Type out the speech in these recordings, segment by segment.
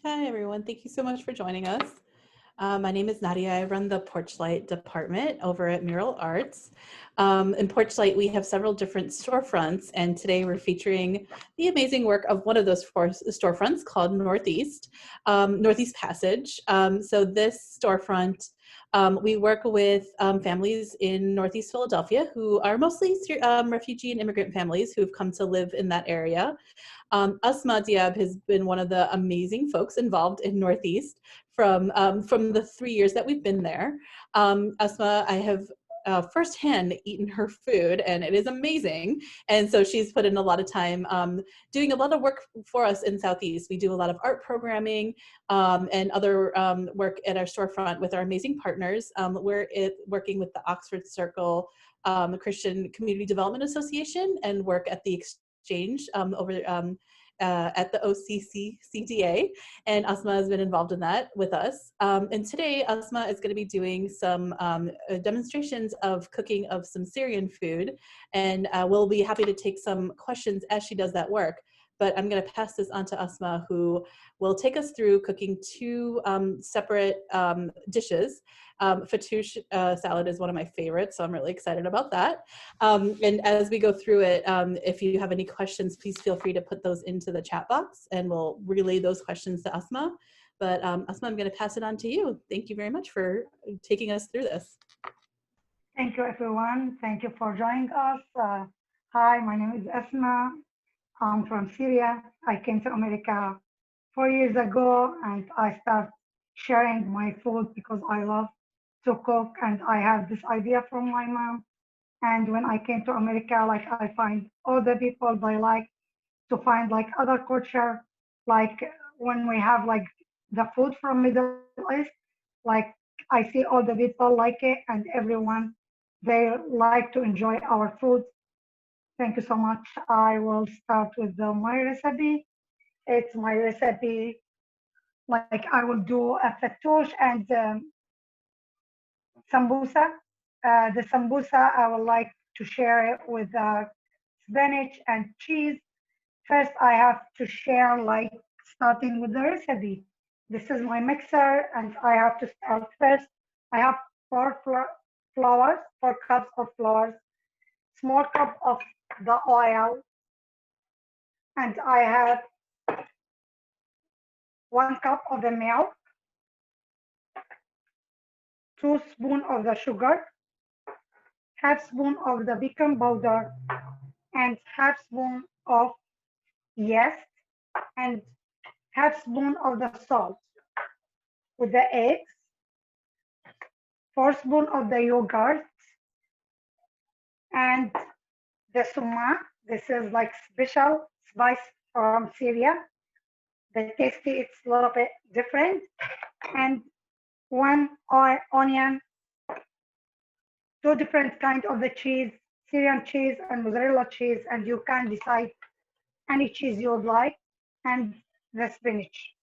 Hi, everyone. Thank you so much for joining us. My name is Nadia. I run the Porch Light department over at Mural Arts. In Porch Light, we have several different storefronts, and today we're featuring the amazing work of one of those storefronts called Northeast Passage. So this storefront, we work with families in Northeast Philadelphia who are mostly refugee and immigrant families who've come to live in that area. Asmaa Diab has been one of the amazing folks involved in Northeast from the 3 years that we've been there. Asmaa, I have firsthand eaten her food, and it is amazing. And so she's put in a lot of time doing a lot of work for us in Southeast. We do a lot of art programming and other work at our storefront with our amazing partners. We're working with the Oxford Circle Christian Community Development Association and work at the exchange over at the OCCCDA, and Asmaa has been involved in that with us. And today, Asmaa is going to be doing some demonstrations of cooking of some Syrian food, and we'll be happy to take some questions as she does that work. But I'm going to pass this on to Asmaa, who will take us through cooking two separate dishes. Fattoush salad is one of my favorites, so I'm really excited about that. And as we go through it, if you have any questions, please feel free to put those into the chat box, and we'll relay those questions to Asmaa. But Asmaa, I'm going to pass it on to you. Thank you very much for taking us through this. Thank you, everyone. Thank you for joining us. Hi, my name is Asmaa. I'm from Syria. I came to America 4 years ago, and I started sharing my food because I love to cook, and I have this idea from my mom. And when I came to America, like I find all the people they like to find like other culture, like when we have like the food from Middle East, like I see all the people like it, and everyone they like to enjoy our food. Thank you so much. I will start with my recipe. It's my recipe. Like I will do a fattoush and sambusa. The sambusa, I would like to share it with spinach and cheese. First, I have to share like starting with the recipe. This is my mixer, and I have to start first. I have 4 cups of flour, small cup of the oil, and I have 1 cup of the milk, 2 spoons of the sugar, half spoon of the baking powder, and half spoon of yeast, and half spoon of the salt. With the eggs, 4 spoons of the yogurt, and the sumac. This is like special spice from Syria. The tasty, it's a little bit different. And 1 onion, 2 different kinds of the cheese, Syrian cheese and mozzarella cheese, and you can decide any cheese you would like, and the spinach.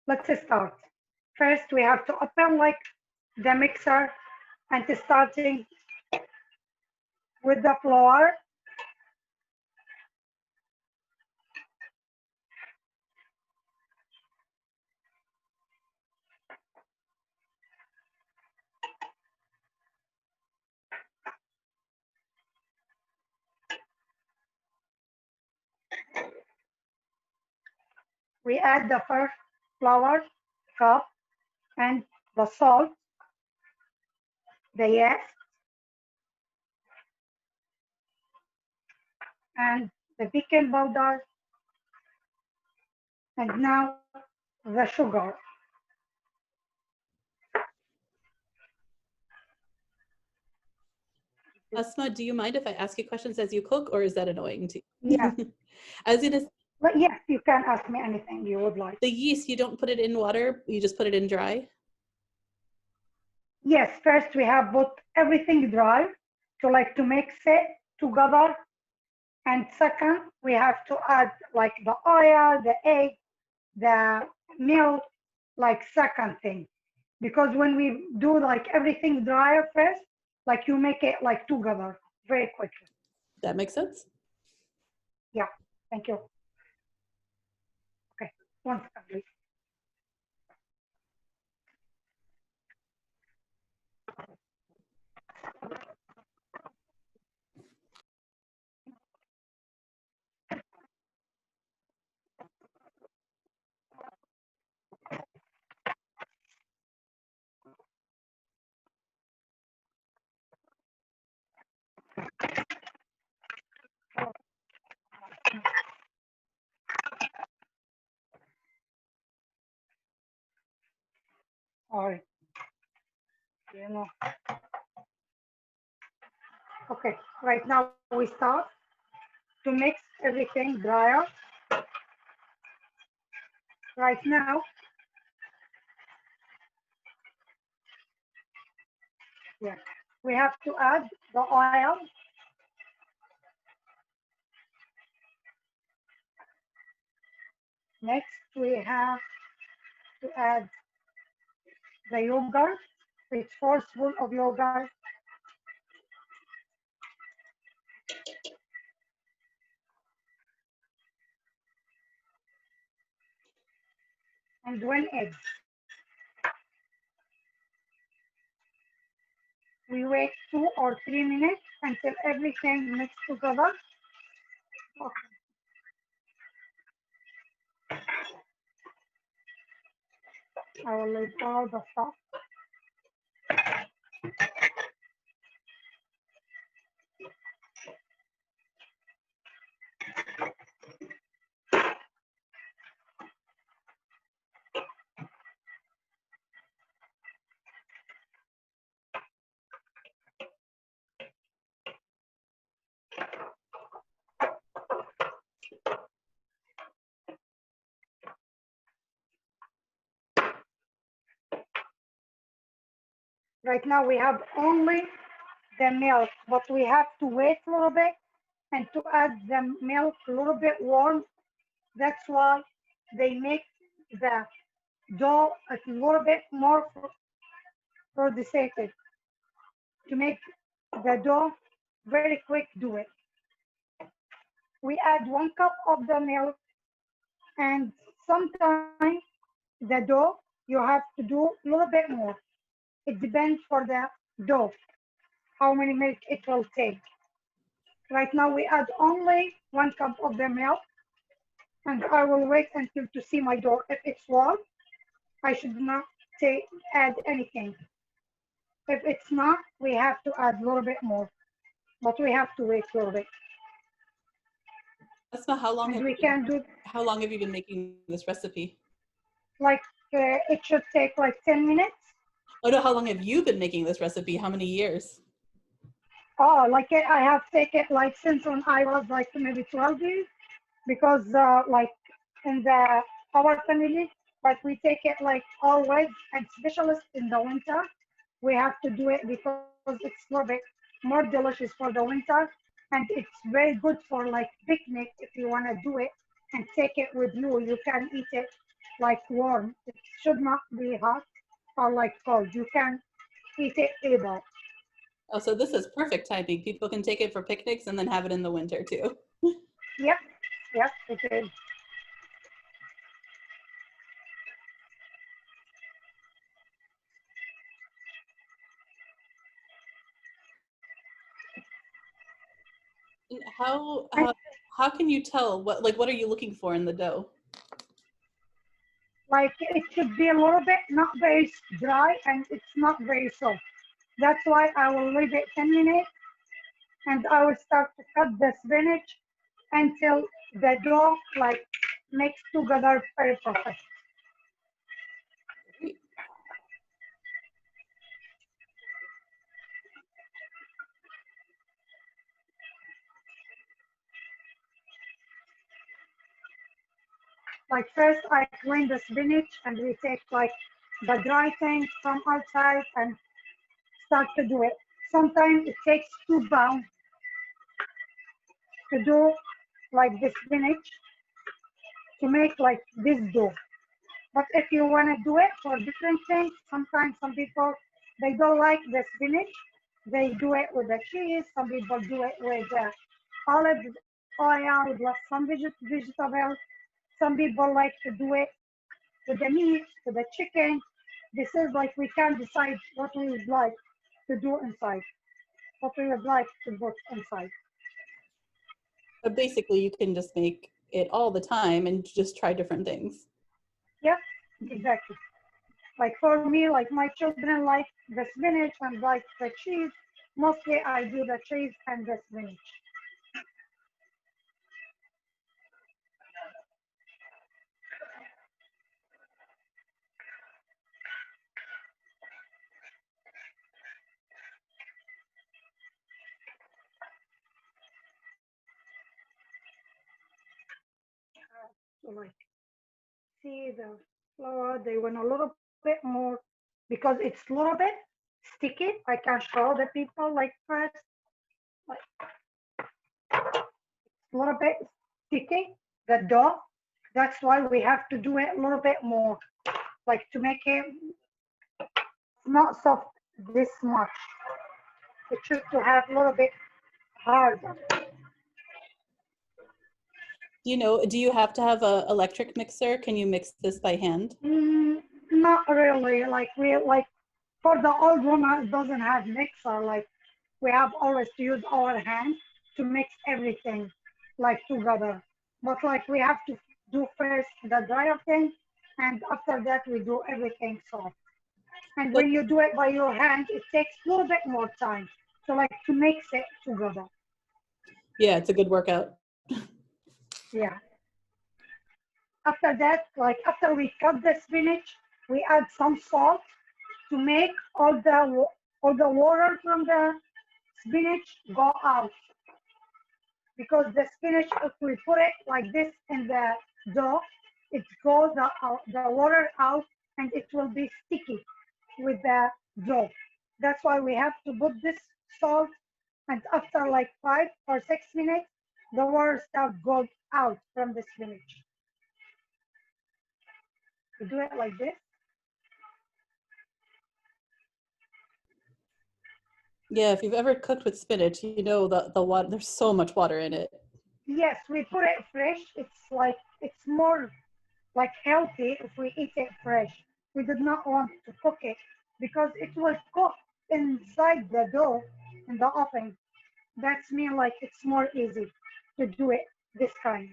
Let's start. First, we have to open like the mixer and starting with the flour. We add the first flour cup and the salt, the yeast, and the baking powder, and now the sugar. Asmaa, do you mind if I ask you questions as you cook, or is that annoying to you? Yeah. I was going to. But yes, you can ask me anything you would like. The yeast, you don't put it in water, you just put it in dry? Yes, first we have put everything dry to mix it together. And second, we have to add like the oil, the egg, the milk, like second thing. Because when we do like everything dry first, like you make it like together very quickly. That makes sense. Yeah, thank you. Okay, 1 second, please. or you know. Okay, right now we start to mix everything drier. Right now, yeah, we have to add the oil. Next, we have to add the yogurt. It's 4 spoons of yogurt. And 1 egg. We wait 2 or 3 minutes until everything mixed together. Okay. I will leave all the stuff. Right now we have only the milk, but we have to wait a little bit and to add the milk a little bit warm. That's why they make the dough a little bit more producited to make the dough very quick do it. We add 1 cup of the milk, and sometimes the dough you have to do a little bit more. It depends for the dough, how many milk it will take. Right now we add only 1 cup of the milk, and I will wait until to see my dough. If it's warm, I should not add anything. If it's not, we have to add a little bit more, but we have to wait a little bit. Asma, And we can do how long have you been making this recipe? like it should take like 10 minutes. Oh no, how long have you been making this recipe? How many years? Oh, like I have taken like since when I was like maybe 12 years, because like in the our family, but we take it like always, and specialist in the winter. We have to do it because it's a little bit more delicious for the winter, and it's very good for like picnic if you want to do it and take it with you. You can eat it like warm. It should not be hot or like cold. You can eat it either. Oh, so this is perfect timing. People can take it for picnics and then have it in the winter too. Yep, yep, it is. How And how can you tell what are you looking for in the dough? like it should be a little bit not very dry and it's not very soft. That's why I will leave it 10 minutes and I will start to cut the spinach until the dough like mix together very perfect. Like first I clean the spinach and we take like the dry things from outside and start to do it. Sometimes it takes 2 pounds to do like the spinach to make like this dough. But if you want to do it for different things, sometimes some people they don't like the spinach. They do it with the cheese. Some people do it with olive oil with like some vegetables. Some people like to do it with the meat, with the chicken. This is like we can decide what we would like to do inside, what we would like to put inside. But basically, you can just make it all the time and just try different things. Yep, exactly. Like for me, like my children like the spinach and like the cheese. Mostly I do the cheese and the spinach. see the flour. They want a little bit more because it's a little bit sticky. I can show the people like first, like a little bit sticky, the dough. That's why we have to do it a little bit more, like to make it not soft this much. It should to have a little bit harder. Do you have to have a electric mixer? Can you mix this by hand? Not really. Like we like for the old woman, it doesn't have mixer. Like we have always to use our hands to mix everything like together. But like we have to do first the dryer thing, and after that we do everything soft. And But when you do it by your hand, it takes a little bit more time. So like to mix it together. yeah, it's a good workout. Yeah. After that, like after we cut the spinach, we add some salt to make all the water from the spinach go out. Because the spinach, if we put it like this in the dough, it goes the water out and it will be sticky with the dough. That's why we have to put this salt, and after like 5 or 6 minutes, the water starts going out from the spinach. We do it like this. Yeah, if you've ever cooked with spinach, you know the water, there's so much water in it. Yes, we put it fresh. It's more like healthy if we eat it fresh. We did not want to cook it because it was cooked inside the dough in the oven. That's mean like it's more easy to do it this kind.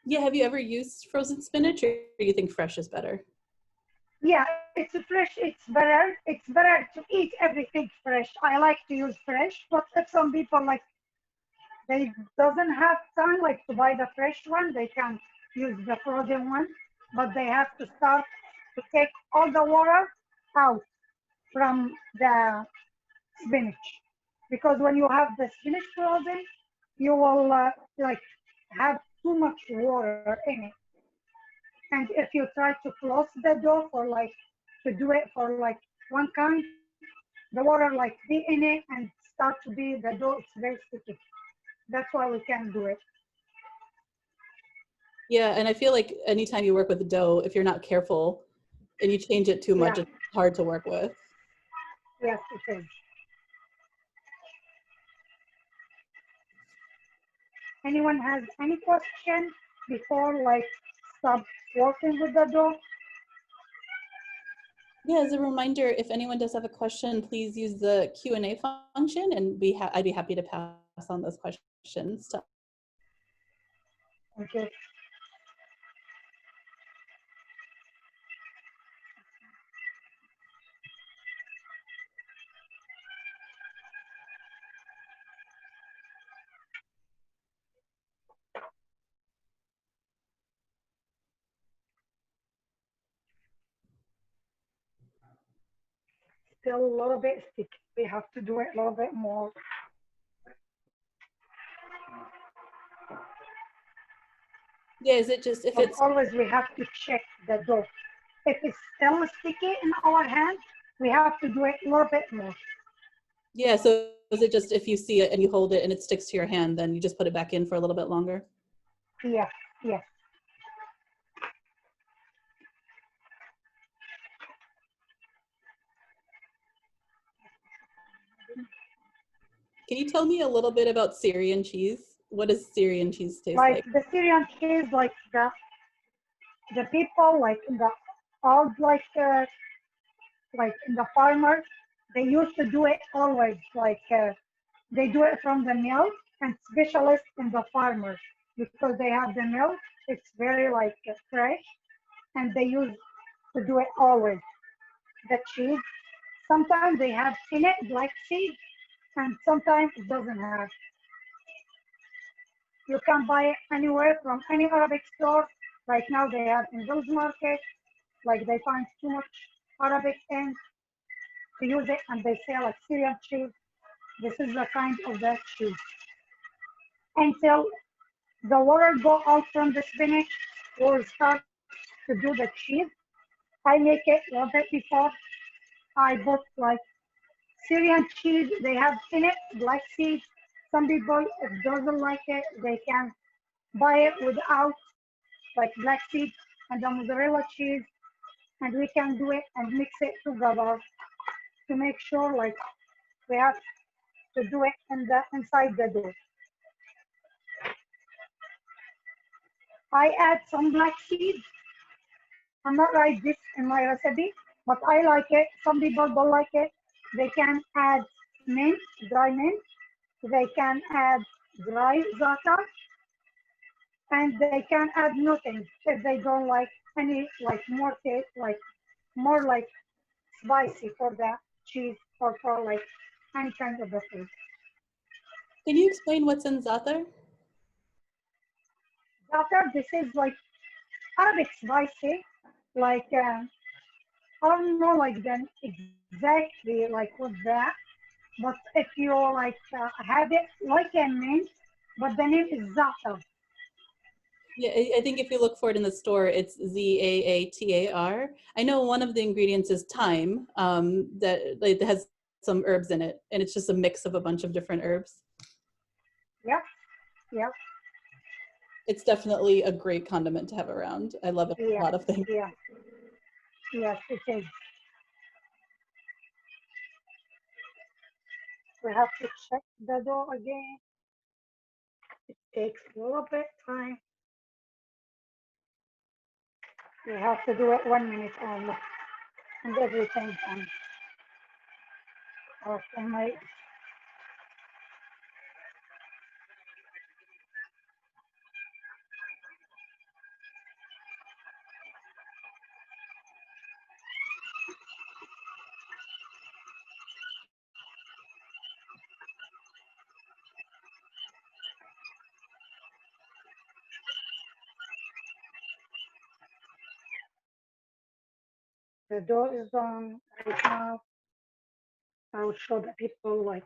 Yeah, have you ever used frozen spinach, or do you think fresh is better? Yeah, it's fresh. It's better. It's better to eat everything fresh. I like to use fresh, but if some people like they doesn't have time like to buy the fresh one, they can use the frozen one, but they have to start to take all the water out from the spinach, because when you have the spinach frozen, you will like have too much water in it. And if you try to close the door for like to do it for like one kind, the water like be in it and start to be the dough. It's very sticky. That's why we can't do it. Yeah, and I feel like anytime you work with dough, if you're not careful and you change it too much, Yeah, it's hard to work with. yes, it is. Anyone has any question before like stop working with the dough? Yeah, as a reminder, if anyone does have a question, please use the Q&A function, and I'd be happy to pass on those questions. Okay. Still a little bit sticky. We have to do it a little bit more. Yeah, is it just if But it's, always we have to check the dough. If it's still sticky in our hand, we have to do it a little bit more. yeah, so is it just if you see it and you hold it and it sticks to your hand, then you just put it back in for a little bit longer? Yes, yes. Can you tell me a little bit about Syrian cheese? What does Syrian cheese taste Like like? the Syrian cheese, like the people like in the old like in the farmers, they used to do it always like they do it from the milk and specialists in the farmers because they have the milk. It's very like fresh, and they use to do it always. The cheese, sometimes they have in it black seed, and sometimes it doesn't have. You can buy it anywhere from any Arabic store. Right now they are in those markets, like they find too much Arabic in to use it and they say like Syrian cheese. This is the kind of that cheese. Until the water go out from the spinach, we'll start to do the cheese. I make it a little bit before I put like Syrian cheese. They have in it black seeds. Some people, if doesn't like it, they can buy it without like black seeds and the mozzarella cheese, and we can do it and mix it together to make sure like we have to do it in the inside the dough. I add some black seeds. I'm not like this in my recipe, but I like it. Some people don't like it. They can add mint, dry mint. They can add dry za'atar, and they can add nothing if they don't like any like more taste, like more like spicy for the cheese or for like any kind of the food. Can you explain what's in za'atar? Za'atar, this is like Arabic spicy, like I don't know like then exactly like what's that, but if you like have it like a mint, but the name is za'atar. Yeah, I think if you look for it in the store, it's Zaatar. I know one of the ingredients is thyme, that like, has some herbs in it, and it's just a mix of a bunch of different herbs. Yep, yep, It's definitely a great condiment to have around. I love it a yeah, lot of things. yeah, yes, it is. We have to check the dough again. It takes a little bit time. We have to do it 1 minute only, and everything's done. Okay, my the dough is done right now. I will show the people like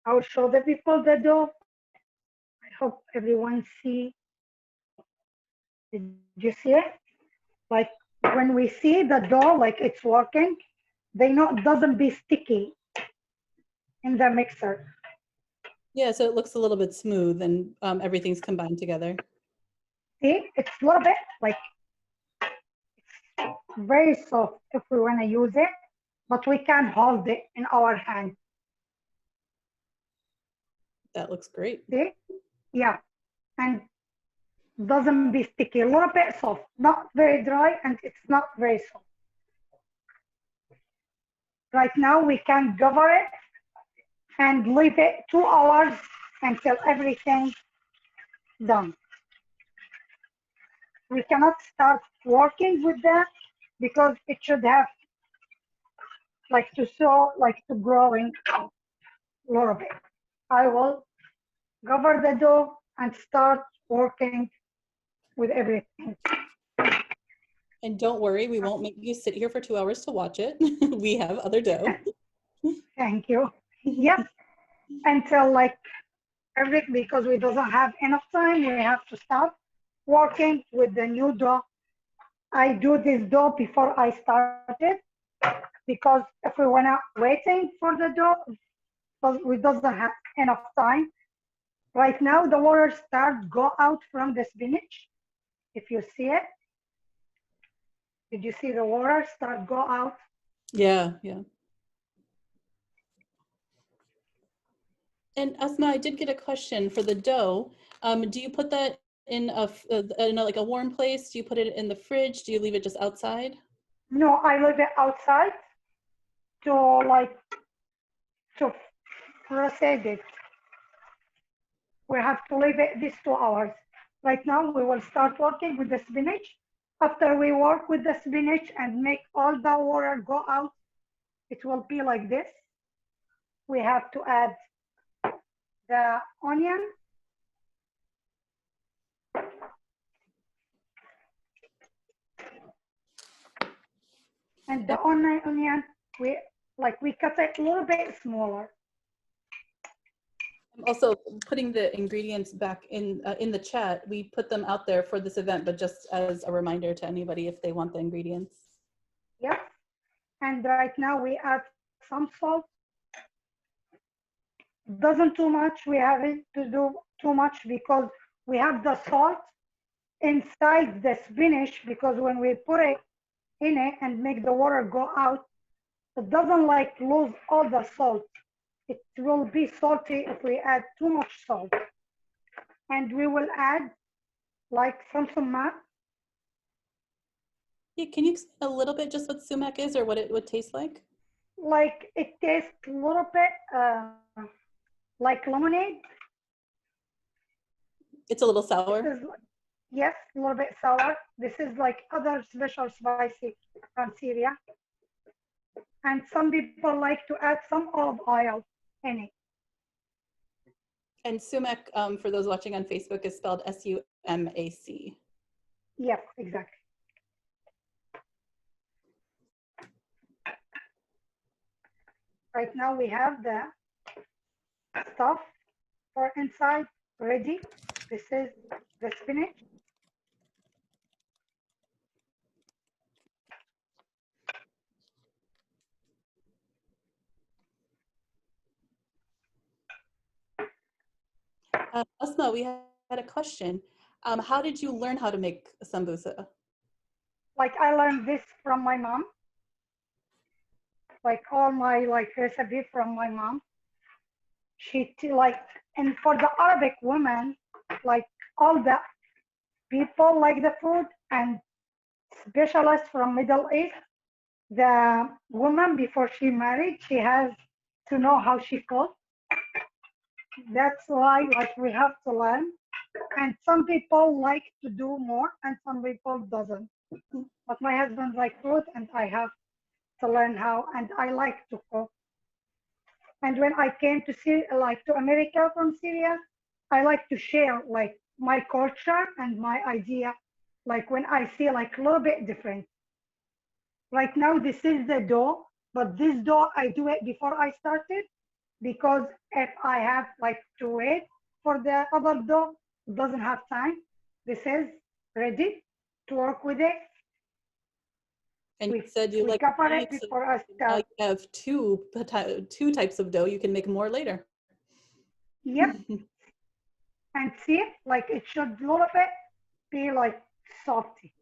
I will show the people the dough. I hope everyone see. Did you see it? Like when we see the dough, like it's working, they know it doesn't be sticky in the mixer. Yeah, so it looks a little bit smooth and everything's combined together. See, it's a little bit like very soft if we want to use it, but we can hold it in our hand. That looks great. See? Yeah. And doesn't be sticky, a little bit soft, not very dry, and it's not very soft. Right now, we can cover it and leave it 2 hours until everything done. We cannot start working with that because it should have like to show, like to growing a little bit. I will cover the dough and start working with everything. And don't worry, we won't make you sit here for 2 hours to watch it. We have other dough. Thank you. Yes, until like everything, because we doesn't have enough time, we have to start working with the new dough. I do this dough before I started because if we wanna waiting for the dough, because we doesn't have enough time. Right now, the water start go out from the spinach. If you see it, did you see the water start go out? Yeah, yeah. And Asma, I did get a question for the dough. Do you put that in like a warm place? Do you put it in the fridge? Do you leave it just outside? No, I leave it outside to like to proceeded. We have to leave it these 2 hours. Right now, we will start working with the spinach. After we work with the spinach and make all the water go out, it will be like this. We have to add the onion. And the onion, we cut it a little bit smaller. I'm also putting the ingredients back in the chat. We put them out there for this event, but just as a reminder to anybody if they want the ingredients. Yes. And right now we add some salt. Doesn't too much. We haven't to do too much because we have the salt inside the spinach, because when we put it in it and make the water go out, it doesn't like lose all the salt. It will be salty if we add too much salt. And we will add like some sumac. Yeah, can you explain a little bit just what sumac is or what it would taste like? Like it tastes a little bit like lemonade. It's a little sour. Yes, a little bit sour. This is like other special spicy from Syria. And some people like to add some olive oil in it. And sumac, for those watching on Facebook, is spelled S-U-M-A-C. Yes, exactly. Right now we have the stuff for inside ready. This is the spinach. Asma, we had a question. How did you learn how to make sambusa? Like I learned this from my mom. Like all my recipe from my mom. And for the Arabic women, like all the people like the food and specialists from Middle East, the woman before she married, she has to know how she cooks. That's why we have to learn. And some people like to do more and some people doesn't. But my husband likes food and I have to learn how, and I like to cook. And when I came to America from Syria, I like to share my culture and my idea, when I see a little bit different. Right now, this is the dough, but this dough, I do it before I started, because if I have to wait for the other dough, it doesn't have time. This is ready to work with it. And you said you like it before I start. You have two types of dough. You can make more later. Yep. And see, it should a little bit be softy.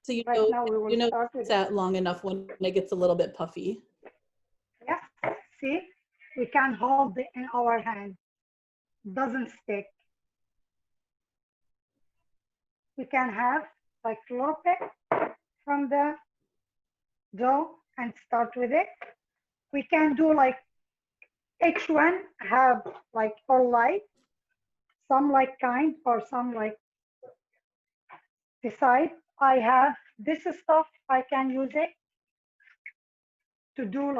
So you know it's that long enough when it gets a little bit puffy. Yes. See, we can hold it in our hand. Doesn't stick. We can have a little bit from the dough and start with it. We can do each one have or some kind or some decide. I have this stuff, I can use it to do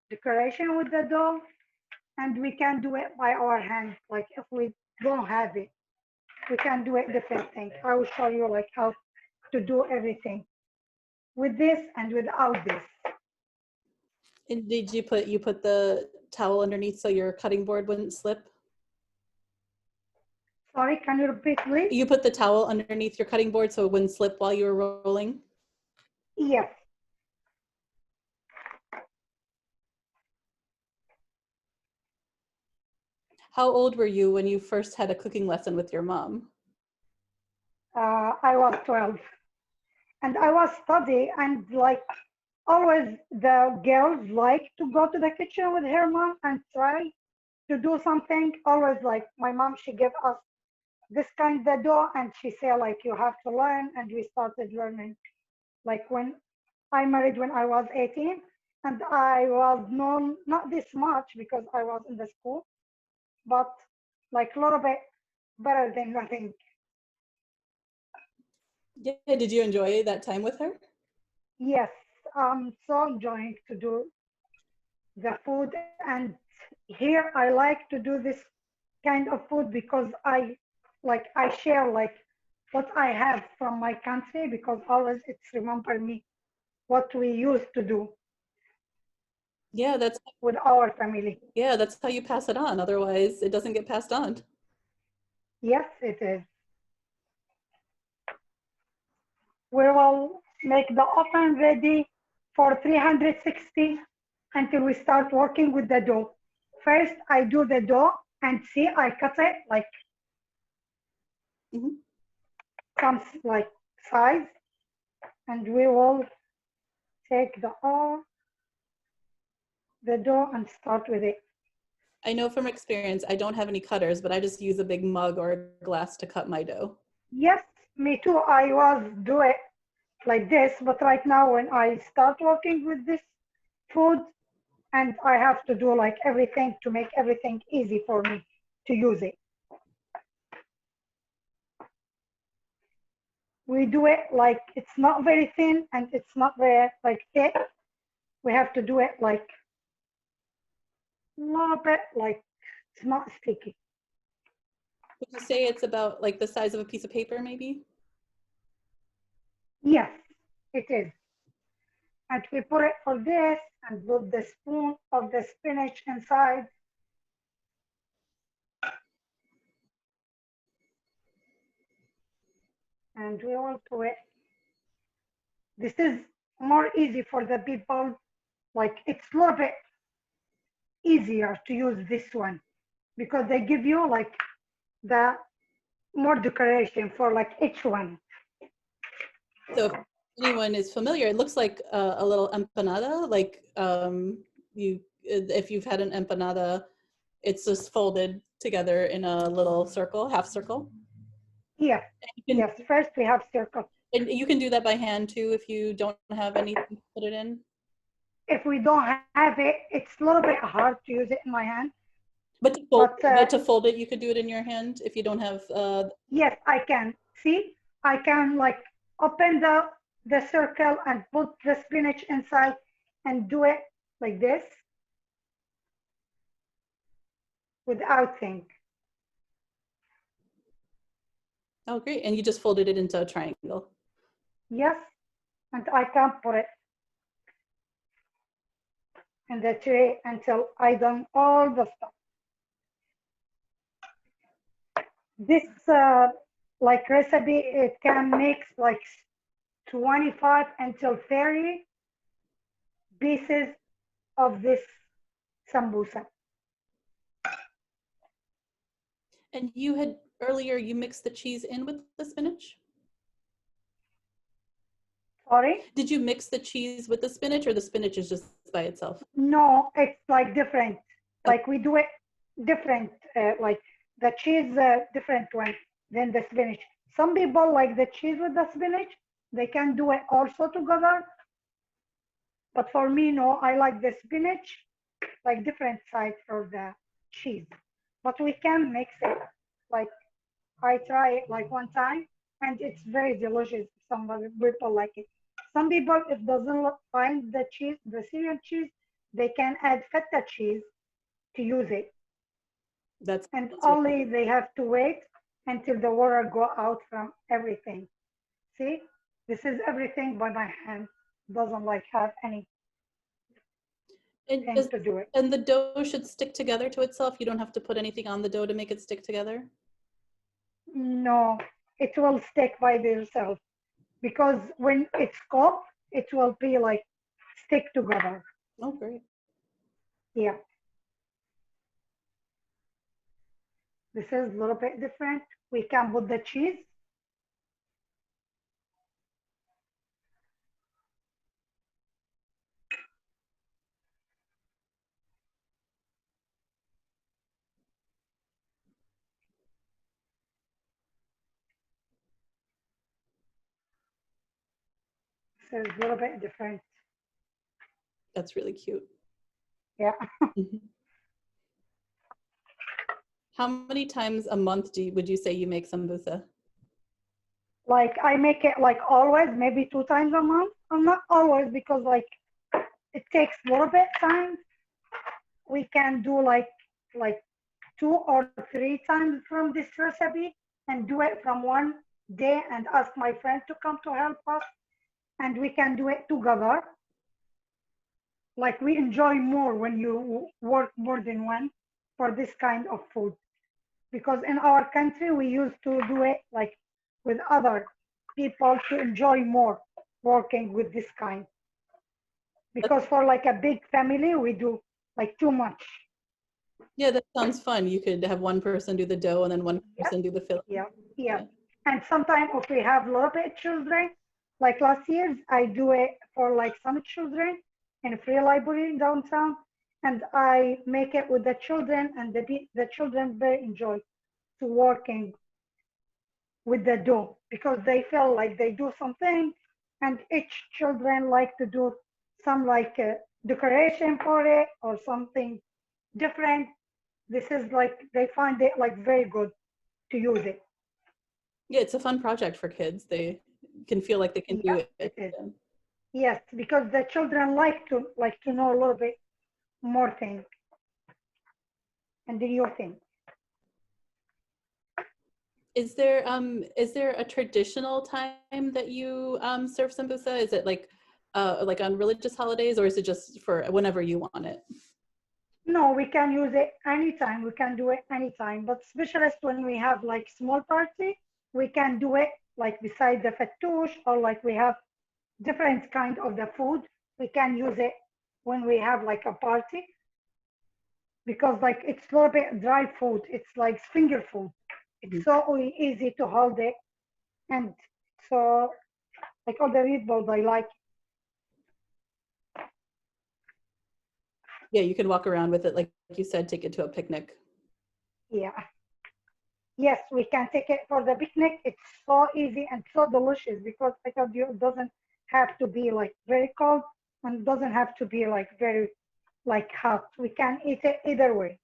decoration with the dough, and we can do it by our hand. If we don't have it, we can do it different things. I will show you how to do everything with this and without this. And did you put the towel underneath so your cutting board wouldn't slip? Sorry, can you repeat, please? You put the towel underneath your cutting board so it wouldn't slip while you were rolling? Yes. How old were you when you first had a cooking lesson with your mom? I was 12. And I was studying, and always the girls like to go to the kitchen with her mom and try to do something. Always my mom, she gave us this kind of dough and she said you have to learn, and we started learning when I married when I was 18, and I was known not this much because I was in the school, but like a little bit better than nothing. Yeah, did you enjoy that time with her? Yes, I'm so enjoying to do the food, and here I like to do this kind of food because I share like what I have from my country because always it's remember me what we used to do Yeah, with our family. that's how you pass it on. Otherwise, it doesn't get passed on. Yes, it is. We will make the oven ready for 360 until we start working with the dough. First, I do the dough and see I cut it like Mhm. some like size, and we will take the dough and start with it. I know from experience, I don't have any cutters, but I just use a big mug or a glass to cut my dough. Yes, me too. I was do it like this, but right now when I start working with this food, and I have to do like everything to make everything easy for me to use it. We do it like it's not very thin and it's not very like thick. We have to do it like a little bit like it's not sticky. Would you say it's about like the size of a piece of paper, maybe? Yes, it is. And we put it for this and put the spoon of the spinach inside. And we will do it. This is more easy for the people. Like it's a little bit easier to use this one because they give you like the more decoration for like each one. So if anyone is familiar, it looks like a little empanada. Like if you've had an empanada, it's just folded together in a little circle, half circle. Yes, You can, yes. First we have circle. and you can do that by hand too if you don't have anything to put it in. If we don't have it, it's a little bit hard to use it in my hand. But But to fold it, you could do it in your hand if you don't have. yes, I can. See, I can like open the circle and put the spinach inside and do it like this without think. Oh, great! And you just folded it into a triangle. Yes, and I can put it in the tray until I done all the stuff. This like recipe, it can mix like 25 until 30 pieces of this sambusa. And you had earlier you mixed the cheese in with the spinach. Sorry? Did you mix the cheese with the spinach, or the spinach is just by itself? No, it's like different. Oh, Like we do it different, like the cheese, different one than the spinach. Some people like the cheese with the spinach. They can do it also together. But for me, no, I like the spinach, like different side for the cheese. But we can mix it. Like I try it like one time, and it's very delicious. Some people like it. Some people, if doesn't find the cheese, the Syrian cheese, they can add feta cheese to use it. And that's really only they have to wait until the water go out from everything. See, this is everything by my hand. Doesn't like have anything and does, to do it. and the dough should stick together to itself. You don't have to put anything on the dough to make it stick together. No, it will stick by itself because when it's cooked, it will be like stick together. Oh, great. Yeah, this is a little bit different. We can put the cheese. So it's a little bit different. That's really cute. Yeah. Mhm. How many times a month would you say you make sambusa? Like I make it like always, maybe 2 times a month. Or not always because like it takes a little bit time. We can do like 2 or 3 times from this recipe and do it from one day and ask my friend to come to help us and we can do it together. Like we enjoy more when you work more than one for this kind of food. Because in our country, we used to do it like with other people to enjoy more working with this kind. Because for like a big family, we do like too much. Yeah, that sounds fun. You could have one person do the dough and then one Yeah, person do the filling. yeah, yeah. Yeah. And sometimes if we have a little bit children, like last year, I do it for like some children in a free library downtown, and I make it with the children, and the children very enjoy to working with the dough because they feel like they do something, and each children like to do some like decoration for it or something different. This is like they find it like very good to use it. Yeah, it's a fun project for kids. They can feel like they can do Yeah, it. it is. Yeah. Yes, because the children like to know a little bit more things and the new thing. Is there a traditional time that you serve sambusa? Is it like on religious holidays, or is it just for whenever you want it? No, we can use it anytime. We can do it anytime. But specialist when we have like small party, we can do it like beside the fattoush or like we have different kind of the food. We can use it when we have like a party because like it's a little bit dry food. It's like finger food. It's so easy to hold it and so like all the meatballs I like. Yeah, you can walk around with it, like you said, take it to a picnic. Yeah. Yes, we can take it for the picnic. It's so easy and so delicious because I told you it doesn't have to be like very cold and it doesn't have to be like very like hot. We can eat it either way.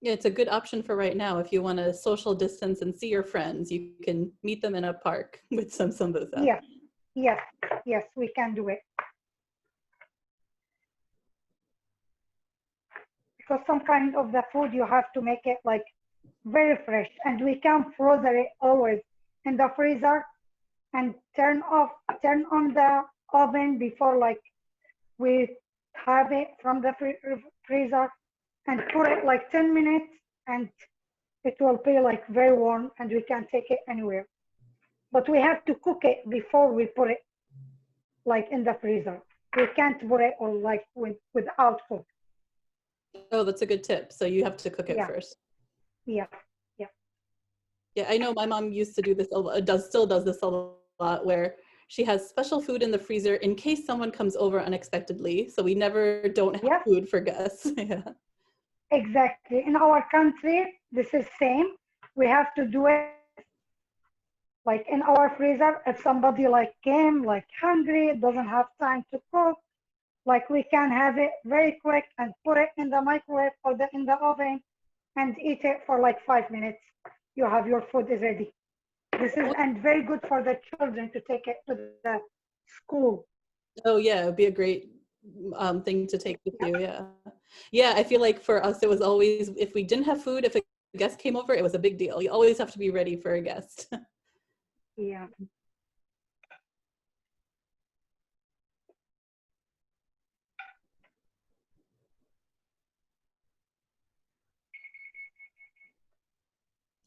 Yeah, it's a good option for right now. If you want to social distance and see your friends, you can meet them in a park with some sambusa. Yes, yes, yes, we can do it. Because some kind of the food you have to make it like very fresh and we can froze it always in the freezer and turn on the oven before like we have it from the freezer and put it like 10 minutes and it will be like very warm and we can take it anywhere. But we have to cook it before we put it like in the freezer. We can't put it on like without cook. Oh, that's a good tip. So you have to cook it Yeah, first. yeah, yeah. Yeah, I know my mom used to do this, still does this a lot, where she has special food in the freezer in case someone comes over unexpectedly. So we never don't have Yes, food for guests. Yeah. exactly. In our country, this is same. We have to do it like in our freezer. If somebody like came like hungry, doesn't have time to cook, like we can have it very quick and put it in the microwave or in the oven and eat it for like 5 minutes. You have your food is ready. This is and very good for the children to take it to the school. Oh yeah, it would be a great thing to take with Yeah, you. Yeah. Yeah, I feel like for us, it was always, if we didn't have food, if a guest came over, it was a big deal. You always have to be ready for a guest. yeah.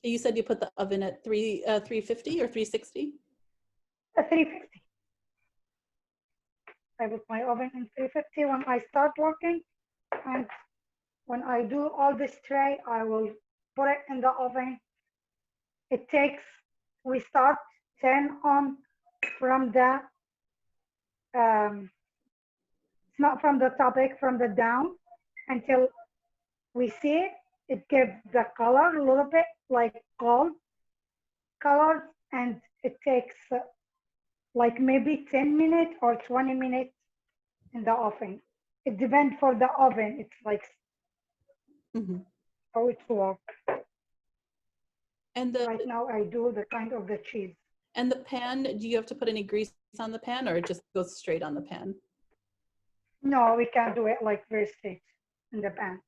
You said you put the oven at 350 or 360? 350. I put my oven in 350 when I start working, and when I do all this tray, I will put it in the oven. It takes, we start turn on from the, it's not from the topic, from the down until we see it. It gives the color a little bit like gold colors, and it takes like maybe 10 minutes or 20 minutes in the oven. It depends for the oven. It's like Mhm. how it works. And Right now I do the kind of the cheese. the pan, do you have to put any grease on the pan or it just goes straight on the pan? No, we can do it like very straight in the pan.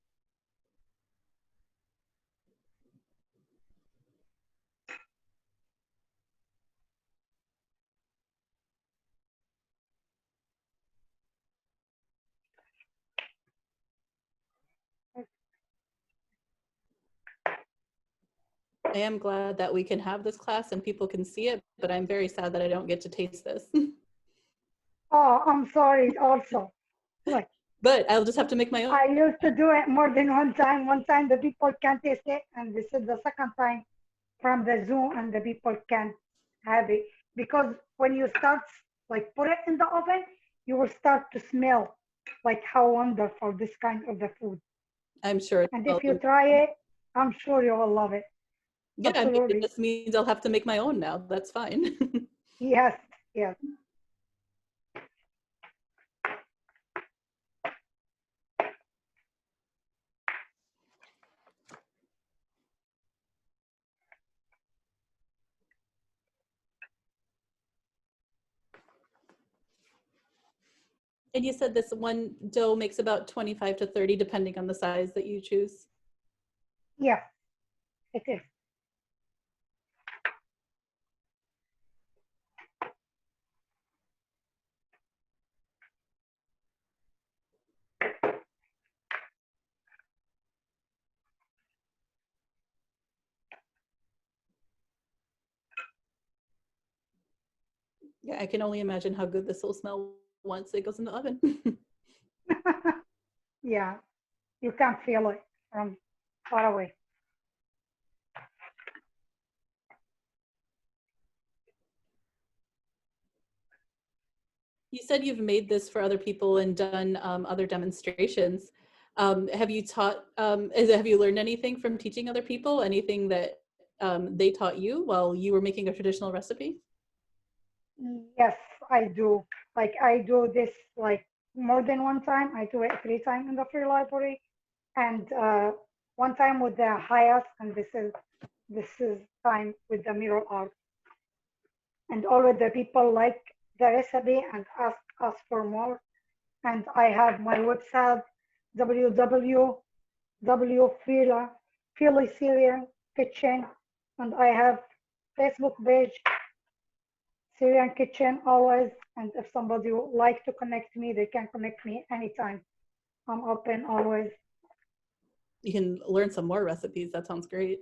I am glad that we can have this class and people can see it, but I'm very sad that I don't get to taste this. Oh, I'm sorry also. Like But I'll just have to make my own. I used to do it more than one time. One time the people can't taste it, and this is the second time from the Zoom, and the people can't have it because when you start like put it in the oven, you will start to smell like how wonderful this kind of the food. I'm sure it's And well. if you try it, I'm sure you will love it. Yeah, I mean, it Absolutely. just means I'll have to make my own now. That's fine. Yes, yes. And you said this one dough makes about 25 to 30, depending on the size that you choose. Yeah, it is. Yeah, I can only imagine how good this will smell once it goes in the oven. Yeah, you can feel it from far away. You said you've made this for other people and done other demonstrations. Have you taught, have you learned anything from teaching other people? Anything that they taught you while you were making a traditional recipe? Yes, I do. Like I do this like more than one time. I do it 3 times in the free library, and one time with the highest, and this is time with the mural art. And all of the people like the recipe and ask us for more. And I have my website www.Philly Syrian Kitchen, and I have Facebook page Syrian Kitchen always. And if somebody would like to connect me, they can connect me anytime. I'm open always. You can learn some more recipes. That sounds great.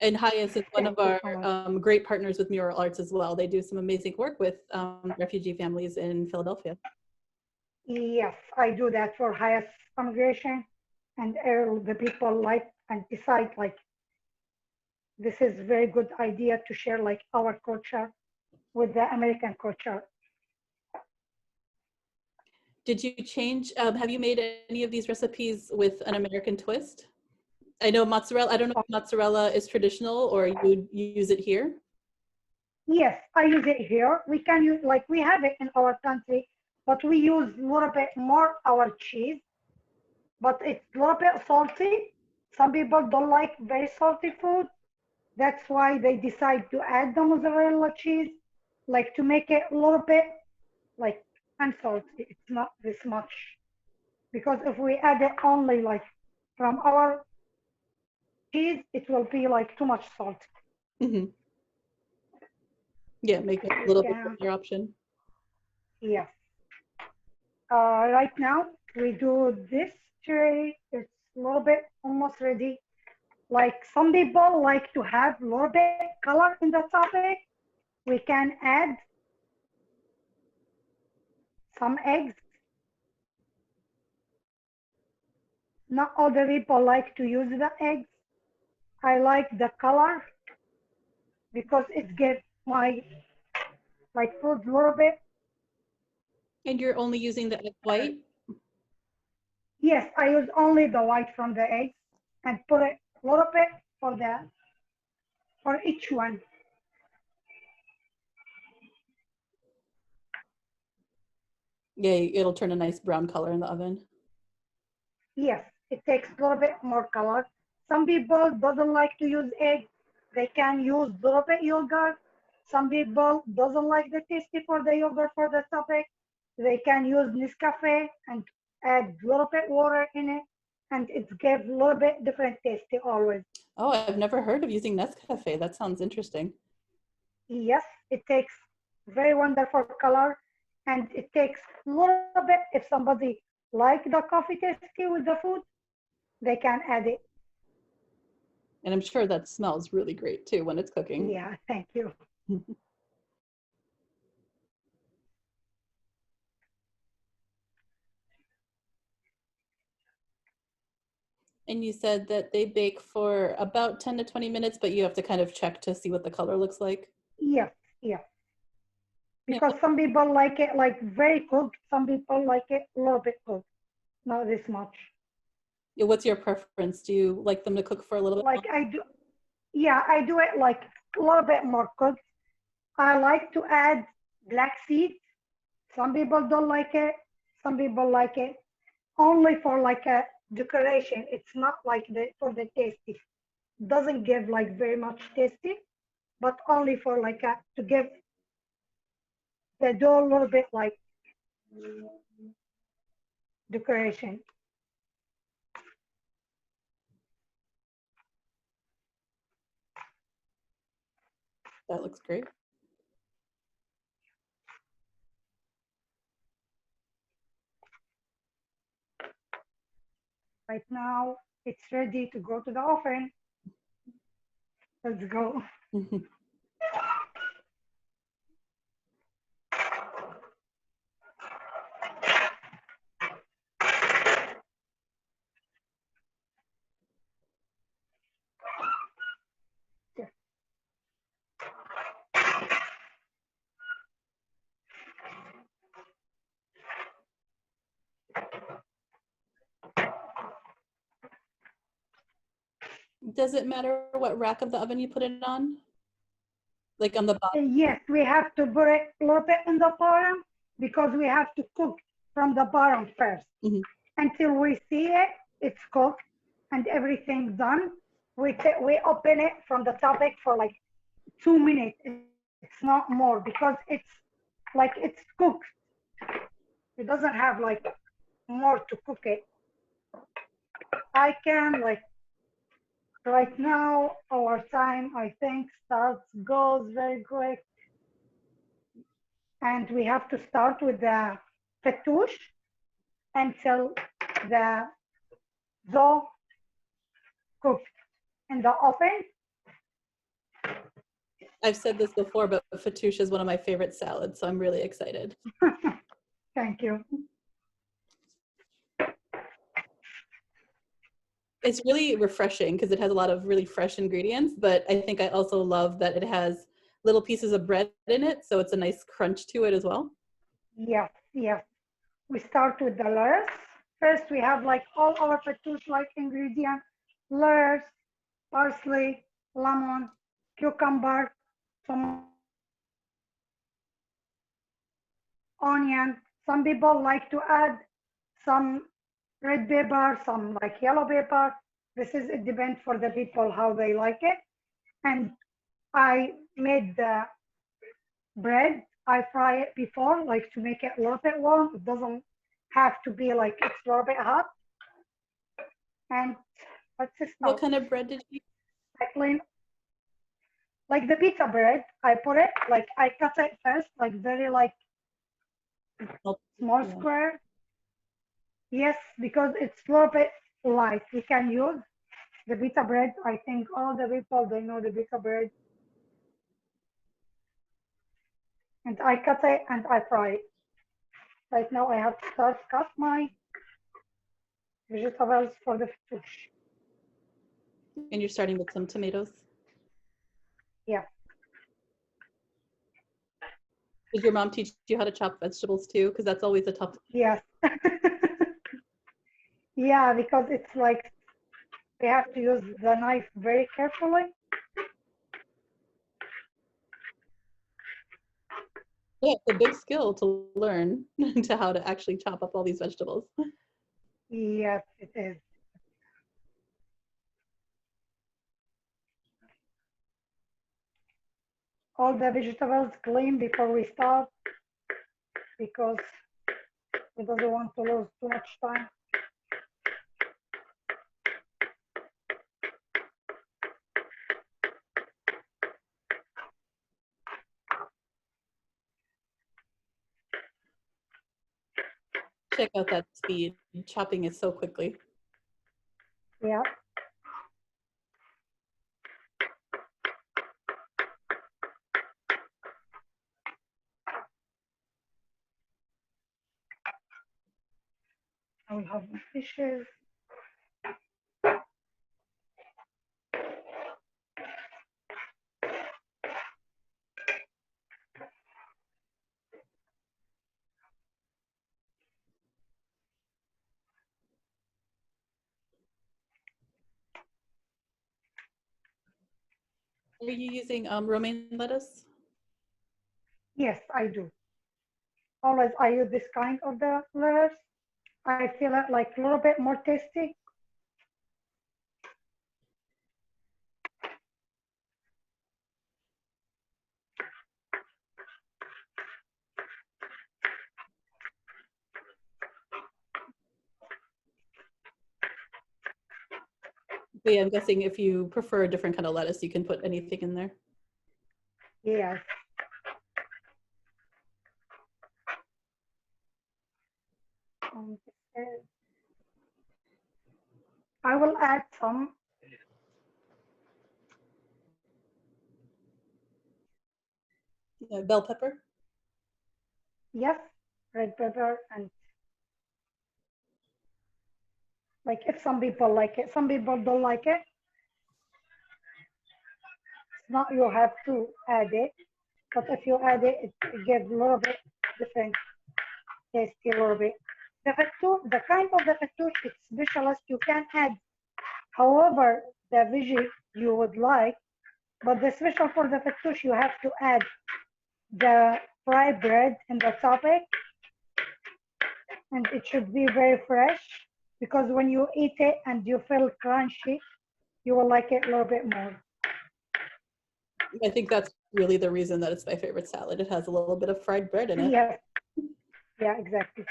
And Hyas is one of Thank you our so much. great partners with Mural Arts as well. They do some amazing work with refugee families in Philadelphia. Yes, I do that for highest congregation, and all the people like and decide like this is very good idea to share like our culture with the American culture. Did you change, have you made any of these recipes with an American twist? I know mozzarella, I don't know if mozzarella is traditional or you use it here. Yes, I use it here. We can use like we have it in our country, but we use a little bit more our cheese, but it's a little bit salty. Some people don't like very salty food. That's why they decide to add the mozzarella cheese, like to make it a little bit like unsalty. It's not this much. Because if we add it only like from our cheese, it will be like too much salt. Mhm. Yeah, make it a We little bit can, better option. yes. Right now, we do this tray. It's a little bit almost ready. Like some people like to have a little bit color in the topic. We can add some eggs. Not all the people like to use the eggs. I like the color because it gives my like food a little bit. And you're only using the egg white? Yes, I use only the white from the eggs and put it a little bit for each one. Yeah, it'll turn a nice brown color in the oven. Yes, it takes a little bit more color. Some people doesn't like to use egg. They can use a little bit yogurt. Some people doesn't like the tasty for the yogurt for the topic. They can use Nescafe and add a little bit water in it, and it gives a little bit different tasty always. Oh, I've never heard of using Nescafe. That sounds interesting. Yes, it takes very wonderful color, and it takes a little bit. If somebody like the coffee tasty with the food, they can add it. And I'm sure that smells really great too when it's cooking. Yeah, thank you. And you said that they bake for about 10 to 20 minutes, but you have to kind of check to see what the color looks like. Yes, yes. Yeah. Because some people like it like very cooked, some people like it a little bit cooked, not this much. What's your preference? Do you like them to cook for a little bit Like longer? I do, yeah, I do it like a little bit more cooked. I like to add black seeds. Some people don't like it. Some people like it only for like a decoration. It's not like for the tasty. Doesn't give like very much tasty, but only for like to give the dough a little bit like decoration. That looks great. Right now, it's ready to go to the oven. Let's go. Does it matter what rack of the oven you put it on? Like on the bottom? Yes, we have to put it a little bit in the bottom because we have to cook from the bottom first. Mhm. Until we see it, it's cooked and everything's done. We open it from the topic for like 2 minutes. It's not more because it's like it's cooked. It doesn't have like more to cook it. I can like right now our time I think goes very quick. And we have to start with the fattoush until the dough cooked in the oven. I've said this before, but fattoush is one of my favorite salads, so I'm really excited. Thank you. It's really refreshing because it has a lot of really fresh ingredients, but I think I also love that it has little pieces of bread in it, so it's a nice crunch to it as well. Yes, yes. We start with the lettuce. First, we have like all our fattoush-like ingredients: lettuce, parsley, lemon, cucumber, some onion. Some people like to add some red pepper, some like yellow pepper. It depends for the people how they like it. And I made the bread. I fry it before, like to make it a little bit warm. It doesn't have to be like it's a little bit hot. And let's just start. What kind of bread did you I clean like the pizza bread. I put it like I cut it first, like very like small square. Yes, because it's a little bit light. We can use the pita bread. I think all the people, they know the pita bread. And I cut it and I fry it. Right now I have to start cut my vegetables for the fish. And you're starting with some tomatoes? Yeah. Did your mom teach you how to chop vegetables too? Because that's always a tough. Yes. Yeah, because it's like we have to use the knife very carefully. Yeah, it's a big skill to learn to how to actually chop up all these vegetables. Yes, it is. All the vegetables clean before we start because we don't want to lose too much time. Check out that speed. Chopping it so quickly. Yeah. I will have my fishes. Are you using romaine lettuce? Yes, I do. Always I use this kind of the lettuce. I feel it like a little bit more tasty. But yeah, I'm guessing if you prefer a different kind of lettuce, you can put anything in there. Yes. I will add some. Yeah, bell pepper. Yes, red pepper, and like if some people like it, some people don't like it. It's not you have to add it, but if you add it, it gives a little bit different tasty, a little bit. The fattoush, the kind of the fattoush, it's specialist. You can add however the veggie you would like, but the special for the fattoush, you have to add the fried bread in the topic, and it should be very fresh because when you eat it and you feel crunchy, you will like it a little bit more. I think that's really the reason that it's my favorite salad. It has a little bit of fried bread in it. Yes, yeah, exactly.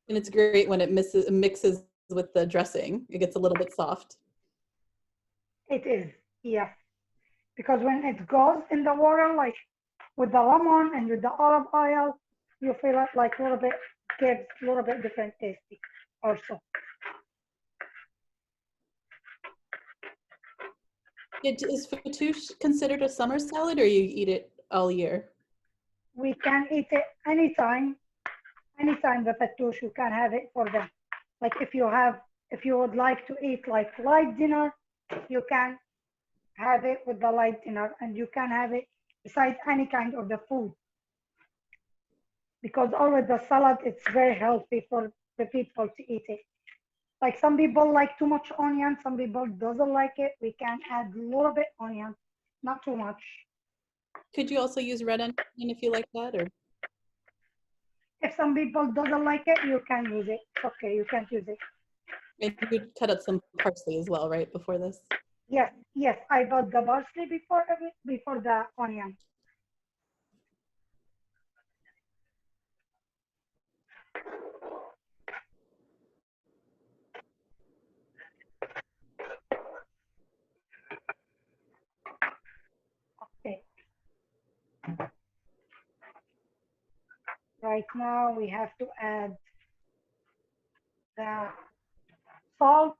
And it's great when it mixes with the dressing. It gets a little bit soft. It is, yes. Because when it goes in the water, like with the lemon and with the olive oil, you feel it like a little bit, gives a little bit different tasty also. Is fattoush considered a summer salad, or you eat it all year? We can eat it anytime, anytime the fattoush, you can have it for them. Like if you would like to eat like light dinner, you can have it with the light dinner, and you can have it besides any kind of the food. Because always the salad, it's very healthy for the people to eat it. Like some people like too much onion, some people doesn't like it. We can add a little bit onion, not too much. Could you also use red onion if you like that, or? If some people doesn't like it, you can use it. It's okay, you can't use it. And you cut up some parsley as well, right, before this? Yes, yes, I bought the parsley before the onion. Okay. Right now we have to add the salt.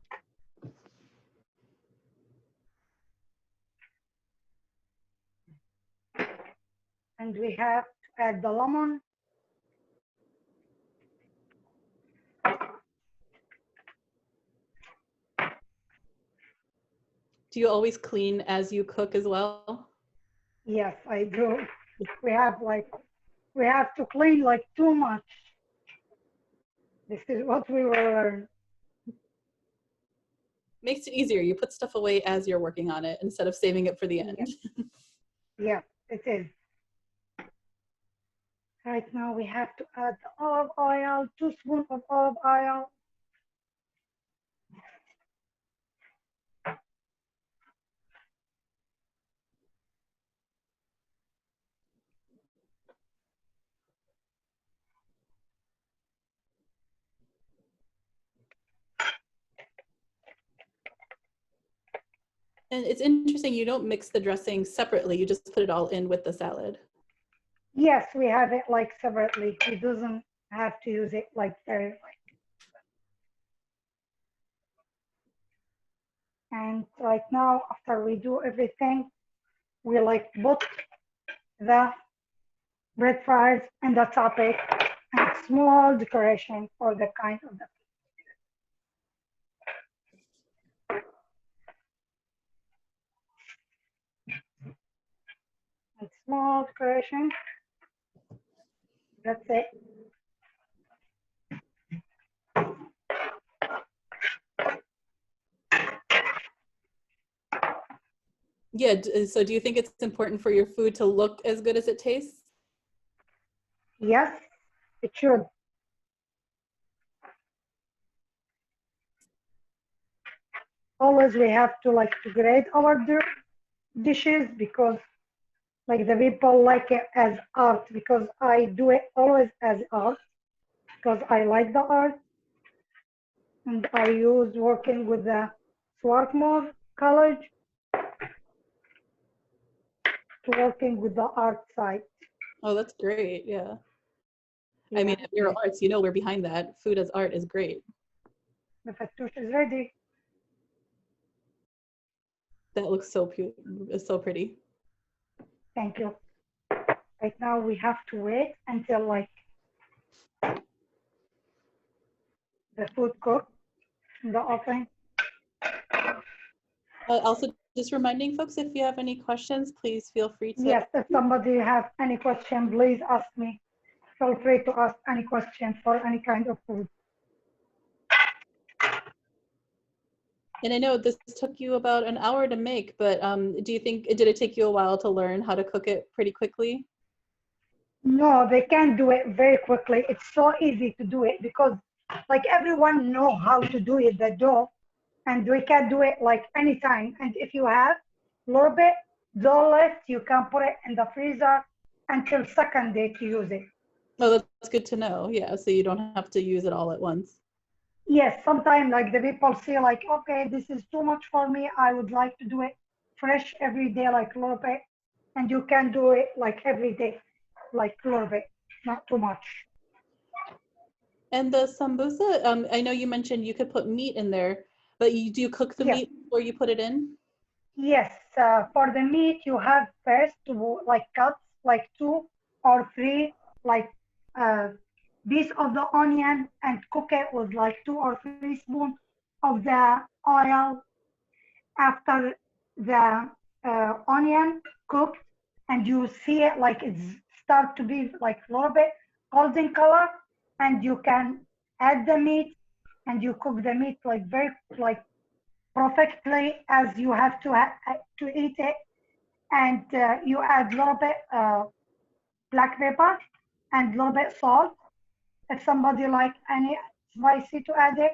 And we have to add the lemon. Do you always clean as you cook as well? Yes, I do. We have to clean like too much. This is what we will learn. Makes it easier. You put stuff away as you're working on it instead of saving it for the end. Yes, yeah, it is. Right now we have to add the olive oil, 2 spoons of olive oil. And it's interesting, you don't mix the dressing separately, you just put it all in with the salad. Yes, we have it like separately. It doesn't have to use it like very like. And right now, after we do everything, we like put the bread fries and the topic and small decoration for the kind of the and small decoration. That's it. Yeah, so do you think it's important for your food to look as good as it tastes? Yes, it should. Always we have to like to grade our dishes because like the people like it as art because I do it always as art because I like the art and I use working with the Swarthmore College to working with the art side. Oh, that's great, yeah. Yeah, I mean, at Mural Arts, you know we're behind that. Food as art is great. the fattoush is ready. That looks so so pretty. Thank you. Right now we have to wait until like the food cook in the oven. Also, just reminding folks, if you have any questions, please feel free to. Yes, if somebody have any question, please ask me. Feel free to ask any question for any kind of food. And I know this took you about an hour to make, but do you think, did it take you a while to learn how to cook it pretty quickly? No, they can do it very quickly. It's so easy to do it because like everyone know how to do it, the dough, and we can do it like anytime. And if you have a little bit dough left, you can put it in the freezer until second day to use it. Oh, that's good to know. Yeah, so you don't have to use it all at once. Yes, sometimes like the people say like, okay, this is too much for me. I would like to do it fresh every day, like a little bit. And you can do it like every day, like a little bit, not too much. And the sambusa, I know you mentioned you could put meat in there, but do you cook the Yes. meat before you put it in? Yes, for the meat, you have first to like cut like 2 or 3 like piece of the onion and cook it with like 2 or 3 spoons of the oil. After the onion cooked and you see it like it's start to be like a little bit golden color, and you can add the meat and you cook the meat like very like perfectly as you have to eat it, and you add a little bit black pepper and a little bit salt. If somebody like any spicy to add it,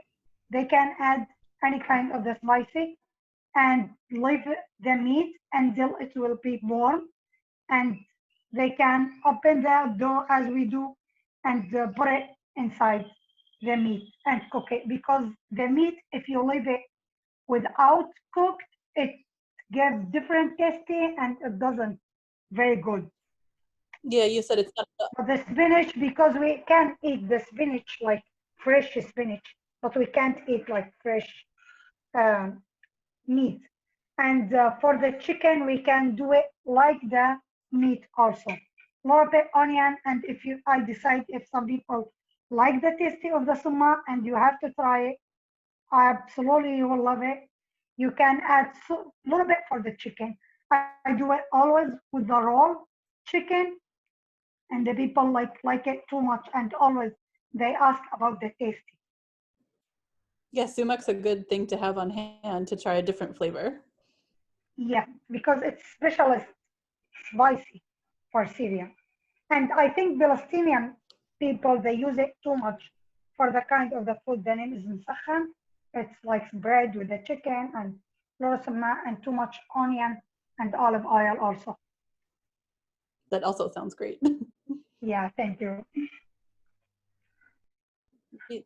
they can add any kind of the spicy and leave the meat until it will be warm, and they can open the dough as we do and put it inside the meat and cook it, because the meat, if you leave it without cooked, it gives different tasty and it doesn't very good. Yeah, you said it's not. But the spinach, because we can eat the spinach like fresh spinach, but we can't eat like fresh um, meat. And for the chicken, we can do it like the meat also. Little bit onion, and if you, I decide if some people like the tasty of the sumac and you have to try it, absolutely you will love it. You can add a little bit for the chicken. I do it always with the raw chicken, and the people like it too much, and always they ask about the tasty. Yeah, sumac's a good thing to have on hand to try a different flavor. Yeah, because it's specialist spicy for Syria. And I think Palestinian people, they use it too much for the kind of the food. The name is مسخن. It's like bread with the chicken and lot of sumac and too much onion and olive oil also. That also sounds great. Yeah, thank you.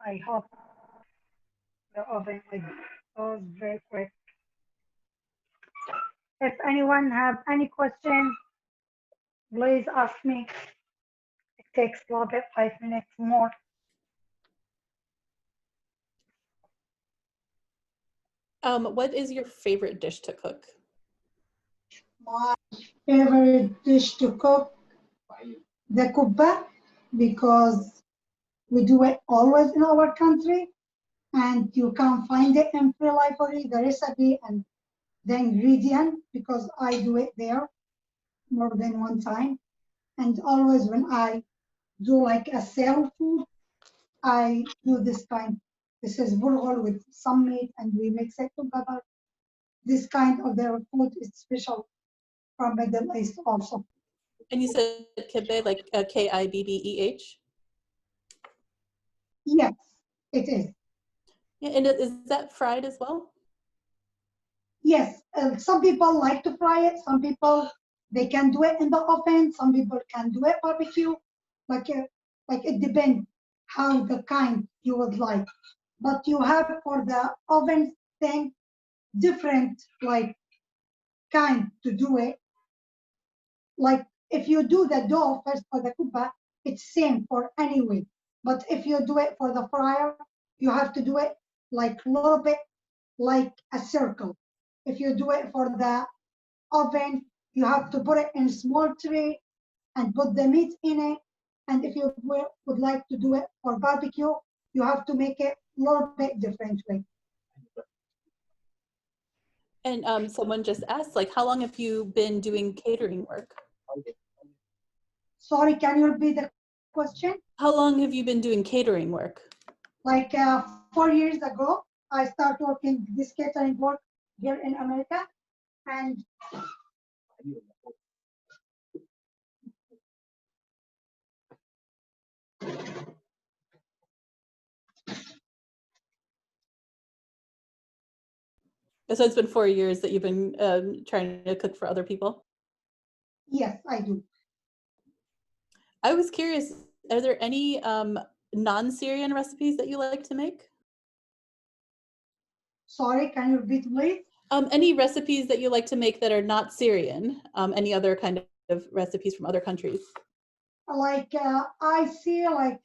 I hope the oven goes very quick. If anyone have any question, please ask me. It takes a little bit, 5 minutes more. What is your favorite dish to cook? My favorite dish to cook, the kubba, because we do it always in our country, and you can find it in Free Library, the recipe and the ingredient, because I do it there more than one time. And always when I do like a sale food, I do this kind. This is burghul with some meat, and we mix it together. This kind of their food is special from Middle East also. And you said kibbeh, like Kibbeh? Yes, it is. Yeah, and is that fried as well? Yes, some people like to fry it. Some people, they can do it in the oven. Some people can do it barbecue. Like it depends how the kind you would like. But you have for the oven thing different like kind to do it. Like if you do the dough first for the kubba, it's same for any way. But if you do it for the fryer, you have to do it like a little bit like a circle. If you do it for the oven, you have to put it in a small tray and put the meat in it. And if you would like to do it for barbecue, you have to make it a little bit differently. And someone just asked, like, how long have you been doing catering work? Sorry, can you repeat the question? How long have you been doing catering work? Like 4 years ago, I started working this catering work here in America. And So it's been 4 years that you've been trying to cook for other people? yes, I do. I was curious, are there any non-Syrian recipes that you like to make? Sorry, can you repeat, please? Any recipes that you like to make that are not Syrian? Any other kind of recipes from other countries? Like I see like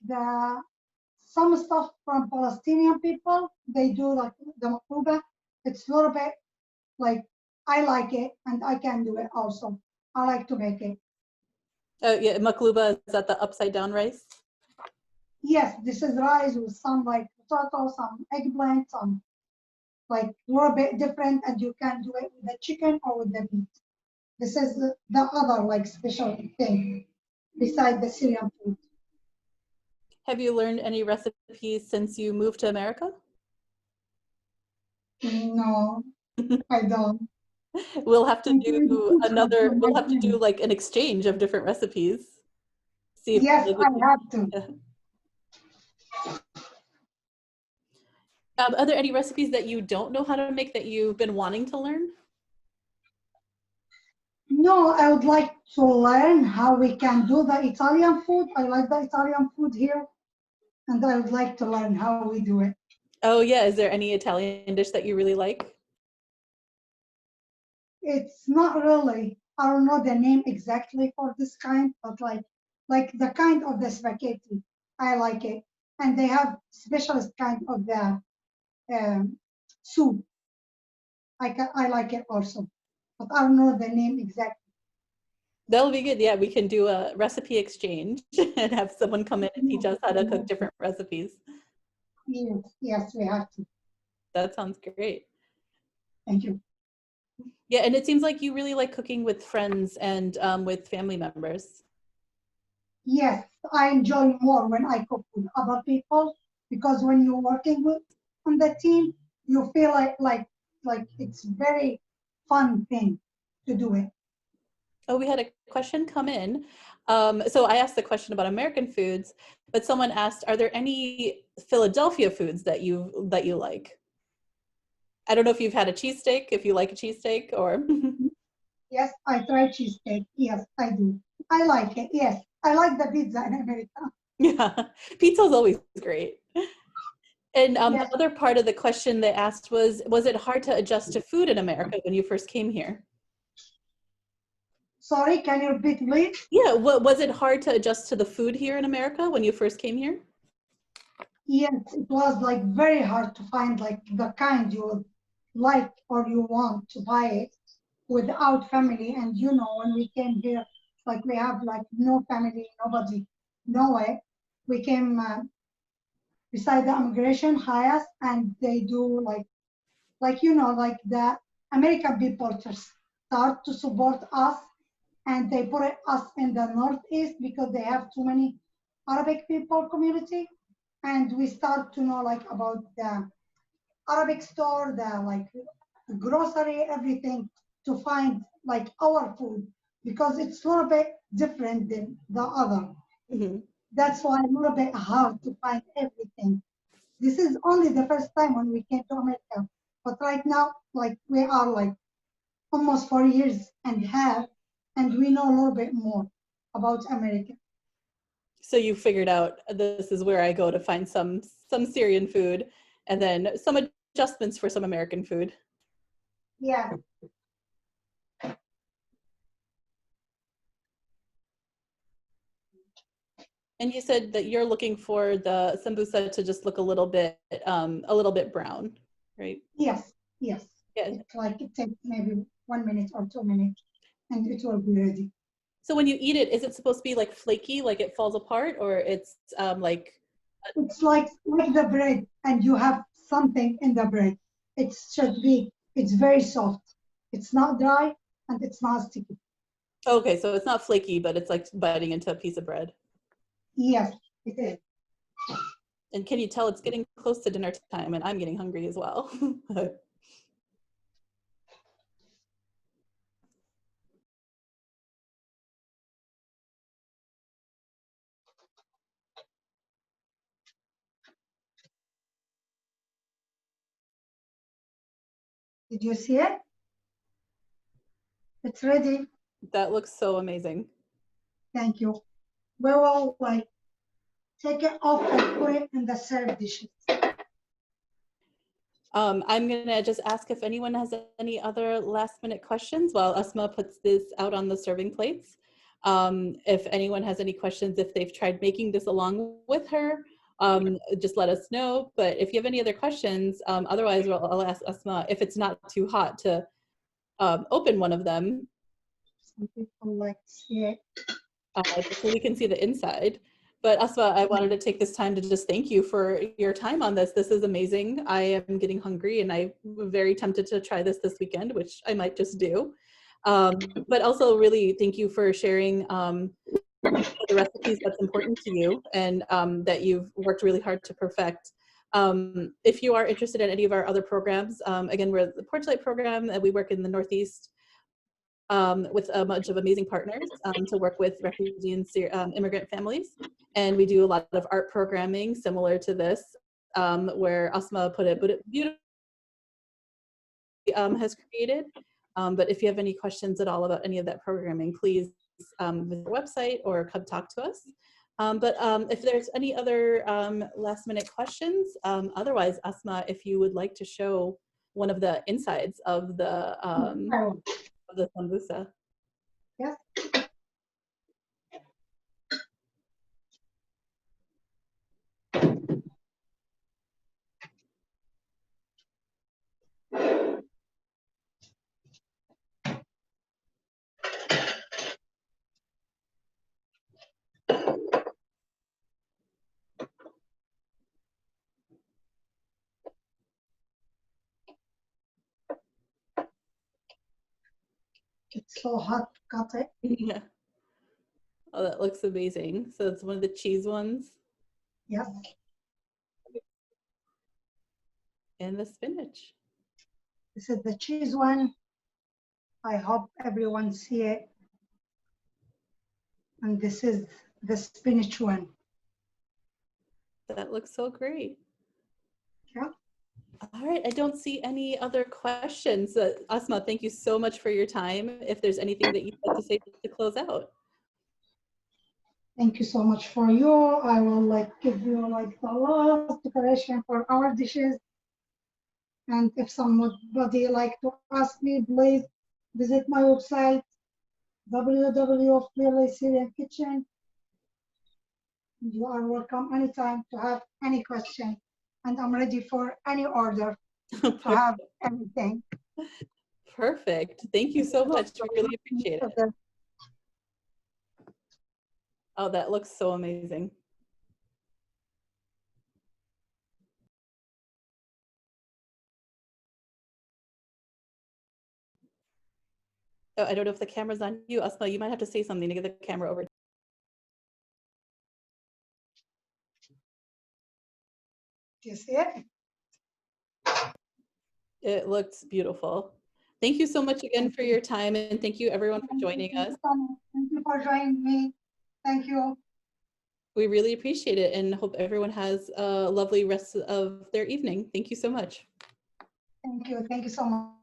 some stuff from Palestinian people, they do like the makruba. It's a little bit like I like it and I can do it also. I like to make it. Oh yeah, makluba, is that the upside down rice? Yes, this is rice with some like potato, some eggplant, some like a little bit different, and you can do it with the chicken or with the meat. This is the other like special thing beside the Syrian food. Have you learned any recipes since you moved to America? No, I don't. We'll have to I'm trying to do teach them from my we'll have to do friends. like an exchange of different recipes. See if Yes, I have to. Are there any recipes that you don't know how to make that you've been wanting to learn? No, I would like to learn how we can do the Italian food. I like the Italian food here, and I would like to learn how we do it. Oh yeah, is there any Italian dish that you really like? It's not really, I don't know the name exactly for this kind, but like the kind of the spaghetti, I like it. And they have specialist kind of the soup. I like it also, but I don't know the name exactly. That'll be good. Yeah, we can do a recipe exchange and have someone come in and teach us how to cook different recipes. Yes, yes, we have to. That sounds great. Thank you. Yeah, and it seems like you really like cooking with friends and with family members. Yes, I enjoy more when I cook with other people, because when you're working with on the team, you feel like it's very fun thing to do it. Oh, we had a question come in. So I asked the question about American foods, but someone asked, are there any Philadelphia foods that you like? I don't know if you've had a cheesesteak, if you like a cheesesteak or. Yes, I try cheesesteak. Yes, I do. I like it. Yes, I like the pizza in America. Yeah, pizza's always great. And Yes. the other part of the question they asked was it hard to adjust to food in America when you first came here? Sorry, can you repeat, please? Yeah, was it hard to adjust to the food here in America when you first came here? Yes, it was like very hard to find like the kind you would like or you want to buy it without family. And you know, when we came here, like we have like no family, nobody, no way. We came beside the immigration highest, and they do like you know, like the American people to start to support us, and they put us in the Northeast because they have too many Arabic people community, and we start to know like about the Arabic store, the like grocery, everything to find like our food because it's a little bit different than the other. Mm-hmm. That's why a little bit hard to find everything. This is only the first time when we came to America, but right now, like we are like almost 4 years and a half, and we know a little bit more about America. So you figured out this is where I go to find some Syrian food, and then some adjustments for some American food. Yeah. And you said that you're looking for the sambusa to just look a little bit brown, right? Yes. Yes. Yeah. It's like it takes maybe 1 minute or 2 minutes, and it will be ready. So when you eat it, is it supposed to be like flaky, like it falls apart, or it's like? It's like the bread, and you have something in the bread. It should be. It's very soft. It's not dry, and it's not sticky. Okay, so it's not flaky, but it's like biting into a piece of bread. Yes, it is. And can you tell it's getting close to dinner time, and I'm getting hungry as well. Did you see it? It's ready. That looks so amazing. Thank you. We will like take it off and put it in the serve dishes. I'm gonna just ask if anyone has any other last minute questions while Asma puts this out on the serving plates. If anyone has any questions, if they've tried making this along with her, just let us know. But if you have any other questions, otherwise I'll ask Asma if it's not too hot to open one of them. Some people like to see it. So we can see the inside. But Asma, I wanted to take this time to just thank you for your time on this. This is amazing. I am getting hungry and I'm very tempted to try this weekend, which I might just do. But also really thank you for sharing the recipes that's important to you and that you've worked really hard to perfect. If you are interested in any of our other programs, again, we're the Porch Light program and we work in the Northeast with a bunch of amazing partners to work with refugee and immigrant families. And we do a lot of art programming similar to this, where Asma put it beautifully has created. But if you have any questions at all about any of that programming, please visit our website or come talk to us. But if there's any other last minute questions, otherwise, Asma, if you would like to show one of the insides of the sambusa. Yes. It's so hot to cut it. Yeah. Oh, that looks amazing. So it's one of the cheese ones. Yes. And the spinach. This is the cheese one. I hope everyone see it. And this is the spinach one. That looks so great. Yeah. All right, I don't see any other questions. Asmaa, thank you so much for your time. If there's anything that you'd like to say to close out. Thank you so much for you. I will like give you like the last decoration for our dishes. And if somebody like to ask me, please visit my website, www.Syrian Kitchen. You are welcome anytime to have any question. And I'm ready for any order to have anything. Perfect. Thank you so much. We really appreciate it. Oh, that looks so amazing. Oh, I don't know if the camera's on you. Asmaa, you might have to say something to get the camera over. Do you see it? It looks beautiful. Thank you so much again for your time, and thank you everyone for joining us. Thank you for joining me. Thank you. We really appreciate it and hope everyone has a lovely rest of their evening. Thank you so much. Thank you. Thank you so much.